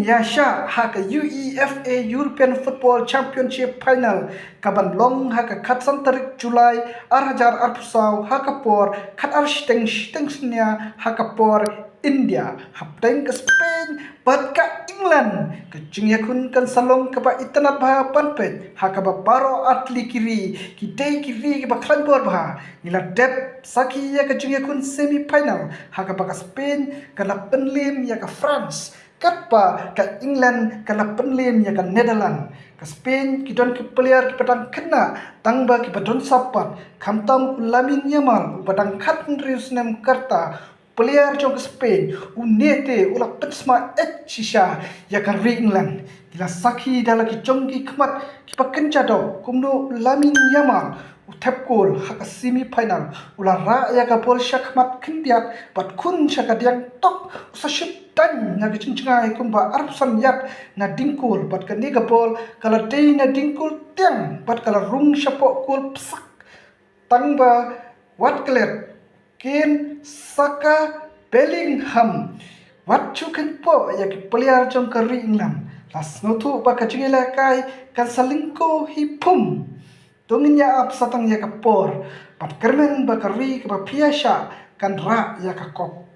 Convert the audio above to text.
Yasha haka UEFA European Football Championship Final kaban long haka katsan tarik Julai arhajar arpusau haka por kat arsteng haka por India hapteng ke Spain bat ka England kecing yakun kan salong ke ba itanat bah panpet haka ba paro atli kiri kidai kiri ke ba klan bor bah nila dep saki ya kecing yakun semi final haka ba ka Spain kala penlim ya ka France katpa ka England kala penlim ya ka Netherlands ka Spain kidon ke player ki patang kena tangba ki badon sapat kamtam Lamin Yamal badang khat nem karta player jong Spain unete ula pensma shisha ya ka England kila sakhi dala ki jonggi khmat ki pakenca do kumno Lamin Yamal utap gol hak semi final ula ra ya ka bol shakmat kindiat bat kun shaka diang tok usashut dan na gicingcingai kumba arpsan yat na dingkul bat ka niga bol kala day na dingkul tiang bat kala rung shapok kul psak tangba wat klet ken Saka Bellingham wat chuken po ya ki player jong ka England las nutu ba ka jingila kai kan salingko hipum tungin ya ap satang ya ka por bat kermen ba ka ri ka piasha kan ra ya ka kop